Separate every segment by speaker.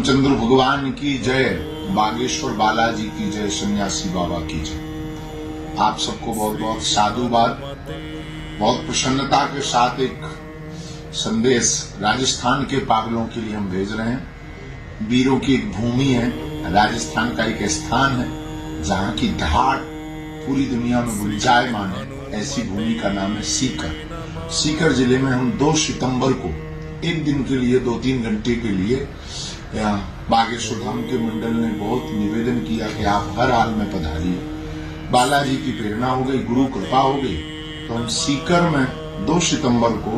Speaker 1: रामचंद्र भगवान की जय, बागेश्वर बालाजी की जय, सन्यासी बाबा की जय। आप सबको बहुत बहुत साधुवाद। बहुत प्रसन्नता के साथ एक संदेश राजस्थान के पागलों के लिए हम भेज रहे हैं। वीरों की एक भूमि है, राजस्थान का एक स्थान है जहां की ढाट पूरी दुनिया में गुंजायमान है। ऐसी भूमि का नाम है सीकर। सीकर जिले में हम 2 सितंबर को एक दिन के लिए 2-3 घंटे के लिए बागेश्वर धाम के मंडल ने बहुत निवेदन किया कि आप हर हाल में पधारिए। बालाजी की प्रेरणा हो गई, गुरु कृपा हो गई, तो हम सीकर में 2 सितंबर को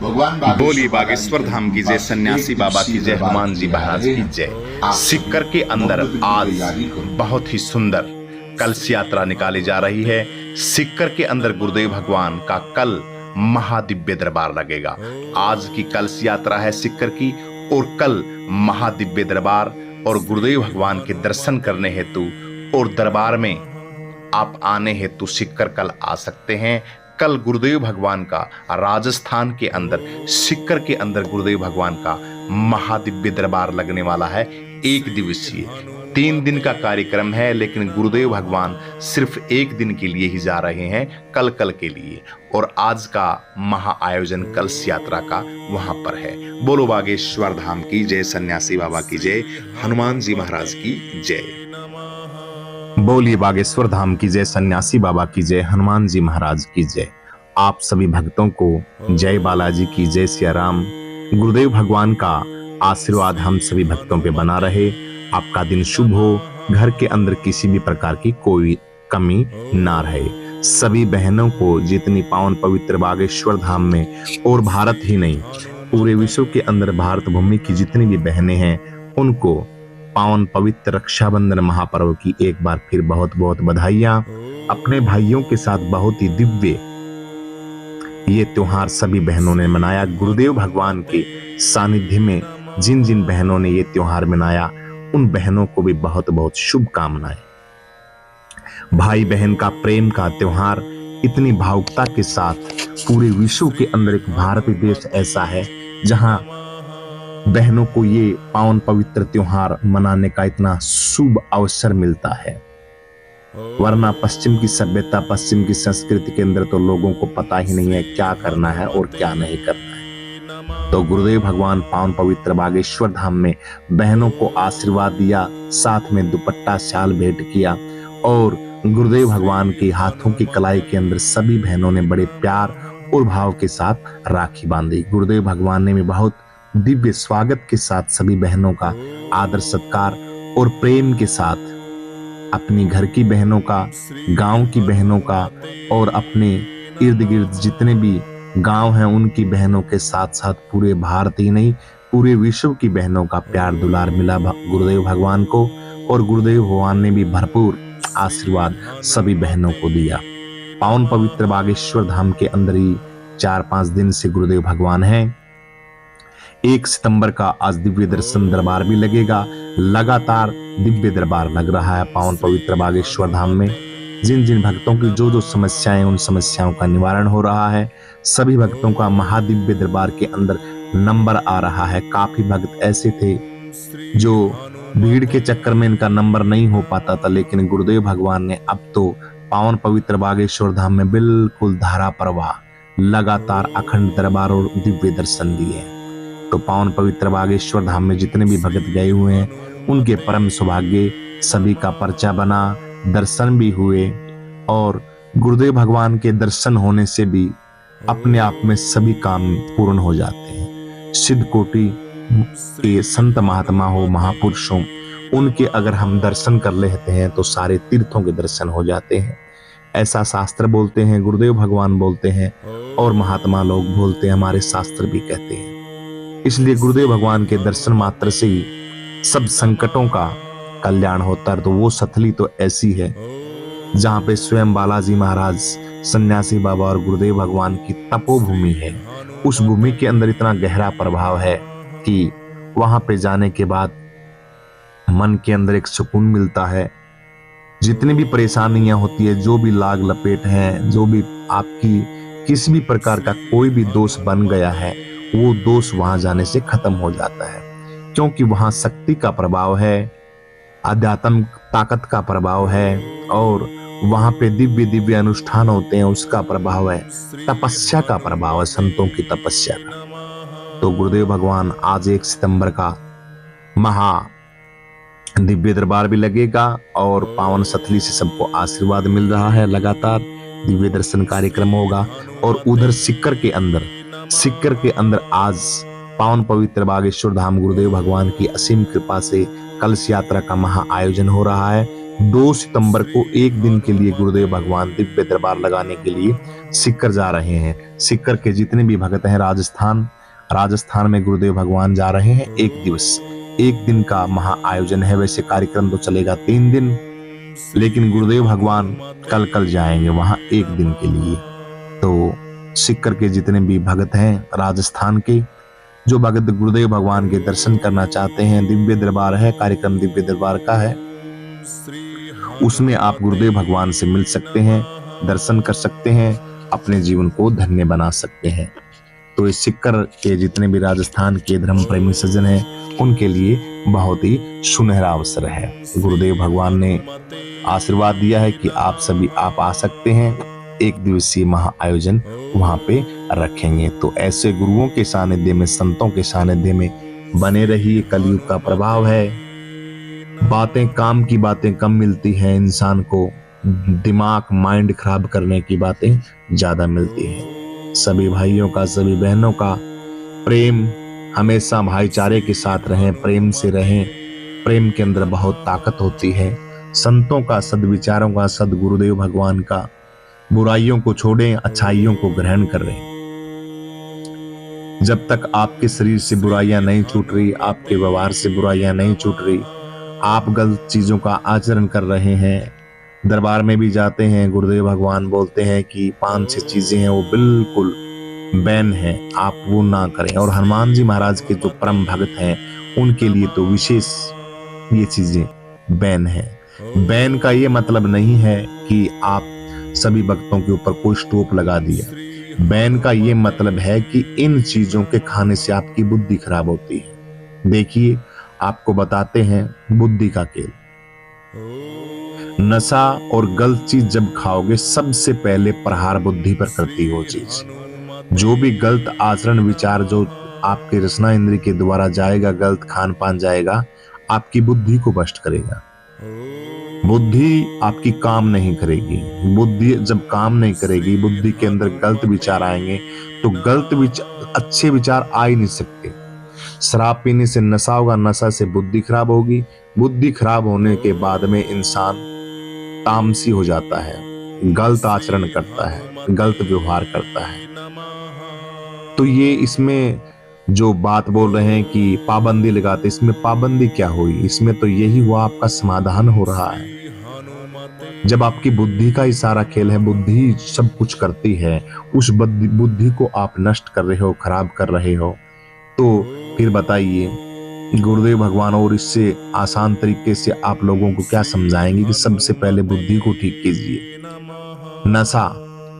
Speaker 1: भगवान
Speaker 2: बोली बागेश्वर धाम की जय, सन्यासी बाबा की जय, हनुमान जी महाराज की जय। सीकर के अंदर आज बहुत ही सुंदर कलश यात्रा निकाली जा रही है। सीकर के अंदर गुरुदेव भगवान का कल महादिव्य दरबार लगेगा। आज की कलश यात्रा है सीकर की और कल महादिव्य दरबार और गुरुदेव भगवान के दर्शन करने हेतु और दरबार में आप आने हेतु सीकर कल आ सकते हैं। कल गुरुदेव भगवान का राजस्थान के अंदर सीकर के अंदर गुरुदेव भगवान का महादिव्य दरबार लगने वाला है। 1 दिवसीय 3 दिन का कार्यक्रम है, लेकिन गुरुदेव भगवान सिर्फ 1 दिन के लिए ही जा रहे हैं, कल के लिए। और आज का महा आयोजन कलश यात्रा का वहां पर है। बोलो बागेश्वर धाम की जय, सन्यासी बाबा की जय, हनुमान जी महाराज की जय। बोलिए बागेश्वर धाम की जय, सन्यासी बाबा की जय, हनुमान जी महाराज की जय। आप सभी भक्तों को जय बालाजी की जय, सिया राम। गुरुदेव भगवान का आशीर्वाद हम सभी भक्तों पे बना रहे। आपका दिन शुभ हो, घर के अंदर किसी भी प्रकार की कोई कमी ना रहे। सभी बहनों को जितनी पावन पवित्र बागेश्वर धाम में और भारत ही नहीं पूरे विश्व के अंदर भारत भूमि की जितनी भी बहनें हैं, उनको पावन पवित्र रक्षाबंधन महापर्व की एक बार फिर बहुत बहुत बधाइयां। अपने भाइयों के साथ बहुत ही दिव्य ये त्योहार सभी बहनों ने मनाया। गुरुदेव भगवान के सानिध्य में जिन जिन बहनों ने ये त्योहार मनाया, उन बहनों को भी बहुत बहुत शुभकामनाएं। भाई बहन का प्रेम का त्योहार इतनी भावुकता के साथ पूरे विश्व के अंदर एक भारतीय देश ऐसा है जहां बहनों को ये पावन पवित्र त्योहार मनाने का इतना शुभ अवसर मिलता है। वरना पश्चिम की सभ्यता, पश्चिम की संस्कृति के अंदर तो लोगों को पता ही नहीं है क्या करना है और क्या नहीं करना है। तो गुरुदेव भगवान पावन पवित्र बागेश्वर धाम में बहनों को आशीर्वाद दिया, साथ में दुपट्टा शाल भेंट किया और गुरुदेव भगवान के हाथों की कलाई के अंदर सभी बहनों ने बड़े प्यार और भाव के साथ राखी बांधी। गुरुदेव भगवान ने भी बहुत दिव्य स्वागत के साथ सभी बहनों का आदर सत्कार और प्रेम के साथ अपनी घर की बहनों का, गांव की बहनों का और अपने इर्द गिर्द जितने भी गांव हैं उनकी बहनों के साथ साथ पूरे भारत ही नहीं पूरे विश्व की बहनों का प्यार दुलार मिला गुरुदेव भगवान को। और गुरुदेव भगवान ने भी भरपूर आशीर्वाद सभी बहनों को दिया। पावन पवित्र बागेश्वर धाम के अंदर ही 4-5 दिन से गुरुदेव भगवान हैं। 1 सितंबर का आज दिव्य दर्शन दरबार भी लगेगा। लगातार दिव्य दरबार लग रहा है पावन पवित्र बागेश्वर धाम में। जिन जिन भक्तों की जो समस्याएं, उन समस्याओं का निवारण हो रहा है। सभी भक्तों का महादिव्य दरबार के अंदर नंबर आ रहा है। काफी भक्त ऐसे थे जो भीड़ के चक्कर में इनका नंबर नहीं हो पाता था, लेकिन गुरुदेव भगवान ने अब तो पावन पवित्र बागेश्वर धाम में बिल्कुल धारा प्रवाह लगातार अखंड दरबार और दिव्य दर्शन दिए। तो पावन पवित्र बागेश्वर धाम में जितने भी भक्त गए हुए हैं उनके परम सौभाग्य, सभी का पर्चा बना, दर्शन भी हुए। और गुरुदेव भगवान के दर्शन होने से भी अपने आप में सभी काम पूर्ण हो जाते हैं। सिद्ध कोटि के संत महात्मा हो, महापुरुष हो, उनके अगर हम दर्शन कर लेते हैं तो सारे तीर्थों के दर्शन हो जाते हैं। ऐसा शास्त्र बोलते हैं, गुरुदेव भगवान बोलते हैं और महात्मा लोग बोलते हैं, हमारे शास्त्र भी कहते हैं। इसलिए गुरुदेव भगवान के दर्शन मात्र से ही सब संकटों का कल्याण होता है। तो वो सथली तो ऐसी है जहां पे स्वयं बालाजी महाराज, सन्यासी बाबा और गुरुदेव भगवान की तपोभूमि है। उस भूमि के अंदर इतना गहरा प्रभाव है कि वहां पे जाने के बाद मन के अंदर एक सुकून मिलता है। जितनी भी परेशानियां होती है, जो भी लाग लपेट है, जो भी आपकी किसी भी प्रकार का कोई भी दोष बन गया है, वो दोष वहां जाने से खत्म हो जाता है। क्योंकि वहां शक्ति का प्रभाव है, आध्यात्म ताकत का प्रभाव है और वहां पे दिव्य दिव्य अनुष्ठान होते हैं, उसका प्रभाव है, तपस्या का प्रभाव है, संतों की तपस्या का। तो गुरुदेव भगवान आज 1 सितंबर का महा दिव्य दरबार भी लगेगा और पावन सतली से सबको आशीर्वाद मिल रहा है। लगातार दिव्य दर्शन कार्यक्रम होगा और उधर सिक्कर के अंदर आज पावन पवित्र बागेश्वर धाम गुरुदेव भगवान की असीम कृपा से कलश यात्रा का महा आयोजन हो रहा है। 2 सितंबर को एक दिन के लिए गुरुदेव भगवान दिव्य दरबार लगाने के लिए सिक्कर जा रहे हैं। सिक्कर के जितने भी भक्त हैं राजस्थान में गुरुदेव भगवान जा रहे हैं। एक दिन का महा आयोजन है। वैसे कार्यक्रम तो चलेगा 3 दिन, लेकिन गुरुदेव भगवान कल जाएंगे वहां 1 दिन के लिए। तो सिक्कर के जितने भी भक्त हैं राजस्थान के, जो भक्त गुरुदेव भगवान के दर्शन करना चाहते हैं, दिव्य दरबार है, कार्यक्रम दिव्य दरबार का है, उसमें आप गुरुदेव भगवान से मिल सकते हैं, दर्शन कर सकते हैं, अपने जीवन को धन्य बना सकते हैं। तो इस सिक्कर के जितने भी राजस्थान के धर्म प्रेमी सज्जन हैं उनके लिए बहुत ही सुनहरा अवसर है। गुरुदेव भगवान ने आशीर्वाद दिया है कि आप आ सकते हैं। 1 दिवसीय महा आयोजन वहां पे रखेंगे। तो ऐसे गुरुओं के सानिध्य में, संतों के सानिध्य में बने रहिए। कलयुग का प्रभाव है, काम की बातें कम मिलती हैं इंसान को, दिमाग माइंड खराब करने की बातें ज्यादा मिलती हैं। सभी भाइयों का, सभी बहनों का प्रेम हमेशा भाईचारे के साथ रहें, प्रेम से रहें। प्रेम के अंदर बहुत ताकत होती है। संतों का, सद्विचारों का, सदगुरुदेव भगवान का, बुराइयों को छोड़ें, अच्छाइयों को ग्रहण करें। जब तक आपके शरीर से बुराइयां नहीं छूट रही, आपके व्यवहार से बुराइयां नहीं छूट रही, आप गलत चीजों का आचरण कर रहे हैं, दरबार में भी जाते हैं, गुरुदेव भगवान बोलते हैं कि 5-6 चीजें हैं वो बिल्कुल बैन है, आप वो ना करें। और हनुमान जी महाराज के जो परम भक्त हैं उनके लिए तो विशेष ये चीजें बैन है। बैन का ये मतलब नहीं है कि आप सभी भक्तों के ऊपर कोई स्टॉप लगा दिया। बैन का ये मतलब है कि इन चीजों के खाने से आपकी बुद्धि खराब होती है। देखिए, आपको बताते हैं बुद्धि का खेल। नशा और गलत चीज जब खाओगे, सबसे पहले प्रहार बुद्धि पर करती है वो चीज। जो भी गलत आचरण विचार जो आपके रसना इंद्रिय के द्वारा जाएगा, गलत खान पान जाएगा, आपकी बुद्धि को भ्रष्ट करेगा। बुद्धि आपकी काम नहीं करेगी। बुद्धि जब काम नहीं करेगी, बुद्धि के अंदर गलत विचार आएंगे, तो अच्छे विचार आ ही नहीं सकते। शराब पीने से नशा होगा, नशा से बुद्धि खराब होगी, बुद्धि खराब होने के बाद में इंसान तामसी हो जाता है, गलत आचरण करता है, गलत व्यवहार करता है। तो ये इसमें जो बात बोल रहे हैं कि पाबंदी लगाते, इसमें पाबंदी क्या हुई? इसमें तो यही हुआ, आपका समाधान हो रहा है। जब आपकी बुद्धि का ही सारा खेल है, बुद्धि सब कुछ करती है, उस बुद्धि को आप नष्ट कर रहे हो, खराब कर रहे हो, तो फिर बताइए गुरुदेव भगवान और इससे आसान तरीके से आप लोगों को क्या समझाएंगे कि सबसे पहले बुद्धि को ठीक कीजिए। नशा,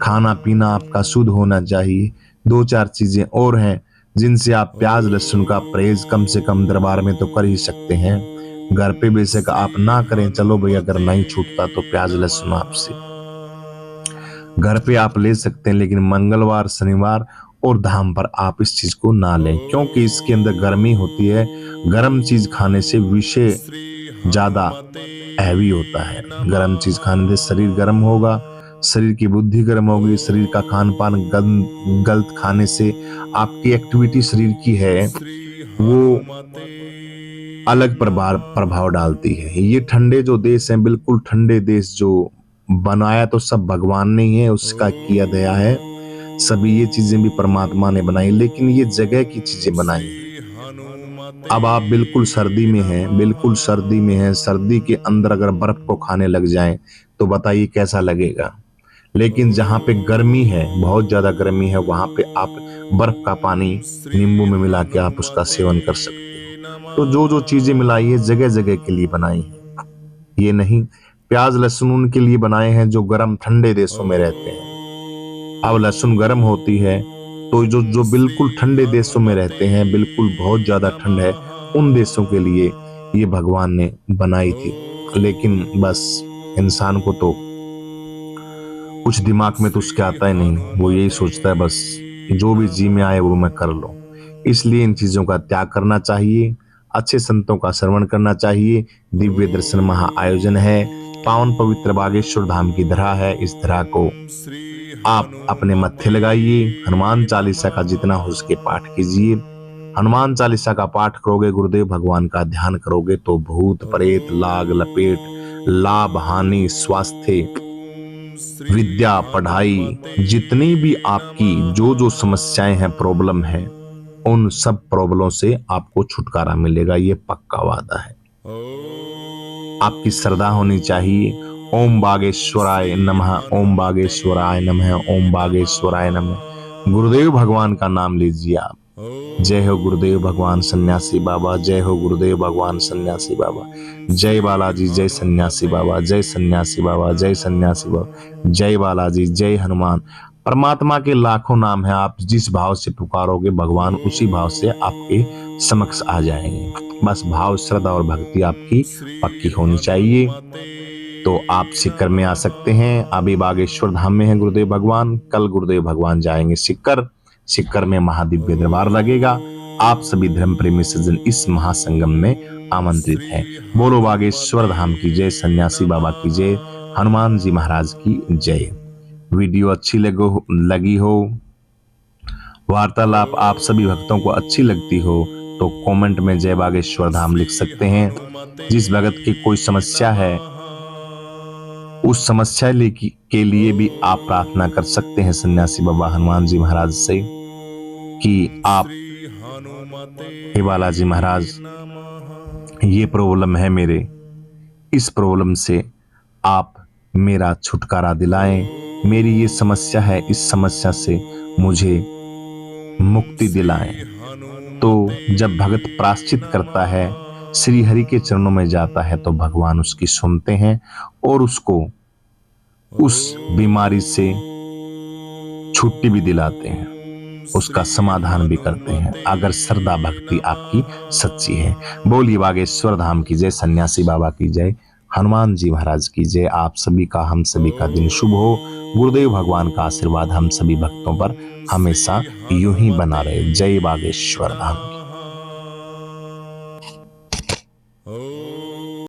Speaker 2: खाना पीना आपका शुद्ध होना चाहिए। 2-4 चीजें और हैं जिनसे आप प्याज लहसुन का परहेज कम से कम दरबार में तो कर ही सकते हैं। घर पे बेशक आप ना करें, चलो भाई अगर नहीं छूटता तो प्याज लहसुन आपसे घर पे आप ले सकते हैं, लेकिन मंगलवार, शनिवार और धाम पर आप इस चीज को ना लें, क्योंकि इसके अंदर गर्मी होती है। गर्म चीज खाने से विषय ज्यादा हैवी होता है। गर्म चीज खाने से शरीर गर्म होगा, शरीर की बुद्धि गर्म होगी, शरीर का खान पान गलत खाने से आपकी एक्टिविटी शरीर की है वो अलग प्रभाव डालती है। ये ठंडे जो देश हैं, बिल्कुल ठंडे देश जो बनाया तो सब भगवान ने ही है, उसका किया दया है। सभी ये चीजें भी परमात्मा ने बनाई, लेकिन ये जगह की चीजें बनाई हैं। अब आप बिल्कुल सर्दी में हैं, बिल्कुल सर्दी में हैं, सर्दी के अंदर अगर बर्फ को खाने लग जाएं तो बताइए कैसा लगेगा। लेकिन जहाँ पे गर्मी है, बहुत ज्यादा गर्मी है, वहां पे आप बर्फ का पानी नींबू में मिला के आप उसका सेवन कर सकते हो। तो जो जो चीजें मिलाई है जगह जगह के लिए बनाई है, ये नहीं। प्याज लहसुन उनके लिए बनाए हैं जो गर्म ठंडे देशों में रहते हैं। अब लहसुन गर्म होती है तो जो बिल्कुल ठंडे देशों में रहते हैं, बिल्कुल बहुत ज्यादा ठंड है,
Speaker 3: उन देशों के लिए ये भगवान ने बनाई थी। लेकिन बस इंसान को तो कुछ दिमाग में तो उसके आता ही नहीं, वो यही सोचता है बस जो भी जी में आए वो मैं कर लूं। इसलिए इन चीजों का त्याग करना चाहिए, अच्छे संतों का श्रवण करना चाहिए। दिव्य दर्शन महा आयोजन है, पावन पवित्र बागेश्वर धाम की धरा है। इस धरा को आप अपने मत्थे लगाइए, हनुमान चालीसा का जितना हो सके पाठ कीजिए। हनुमान चालीसा का पाठ करोगे, गुरुदेव भगवान का ध्यान करोगे तो भूत प्रेत लाग लपेट, लाभ हानि, स्वास्थ्य, विद्या, पढ़ाई, जितनी भी आपकी जो जो समस्याएं हैं, प्रॉब्लम है, उन सब प्रॉब्लमों से आपको छुटकारा मिलेगा। ये पक्का वादा है। आपकी श्रद्धा होनी चाहिए। ओम बागेश्वराय नमः, ओम बागेश्वराय नमः, ओम बागेश्वराय नमः। गुरुदेव भगवान का नाम लीजिए आप। जय हो गुरुदेव भगवान सन्यासी बाबा, जय हो गुरुदेव भगवान सन्यासी बाबा, जय बालाजी, जय सन्यासी बाबा, जय सन्यासी बाबा, जय सन्यासी बाबा, जय बालाजी, जय हनुमान। परमात्मा के लाखों नाम है, आप जिस भाव से पुकारोगे भगवान उसी भाव से आपके समक्ष आ जाएंगे। बस भाव, श्रद्धा और भक्ति आपकी पक्की होनी चाहिए। तो आप सीकर में आ सकते हैं। अभी बागेश्वर धाम में है गुरुदेव भगवान, कल गुरुदेव भगवान जाएंगे सीकर। सीकर में महादिव्य दरबार लगेगा। आप सभी धर्म प्रेमी सज्जन इस महासंगम में आमंत्रित हैं। बोलो बागेश्वर धाम की जय, सन्यासी बाबा की जय, हनुमान जी महाराज की जय। वीडियो अच्छी लगी हो, वार्तालाप आप सभी भक्तों को अच्छी लगती हो तो कमेंट में जय बागेश्वर धाम लिख सकते हैं। जिस भगत की कोई समस्या है उस समस्या के लिए भी आप प्रार्थना कर सकते हैं सन्यासी बाबा हनुमान जी महाराज से कि आप, हे बालाजी महाराज, ये प्रॉब्लम है मेरे, इस प्रॉब्लम से आप मेरा छुटकारा दिलाएं। मेरी ये समस्या है, इस समस्या से मुझे मुक्ति दिलाएं। तो जब भगत प्रायश्चित करता है, श्री हरि के चरणों में जाता है, तो भगवान उसकी सुनते हैं और उसको उस बीमारी से छुट्टी भी दिलाते हैं, उसका समाधान भी करते हैं, अगर श्रद्धा भक्ति आपकी सच्ची है। बोलिए बागेश्वर धाम की जय, सन्यासी बाबा की जय, हनुमान जी महाराज की जय। आप सभी का, हम सभी का दिन शुभ हो। गुरुदेव भगवान का आशीर्वाद हम सभी भक्तों पर हमेशा यूं ही बना रहे। जय बागेश्वर धाम की।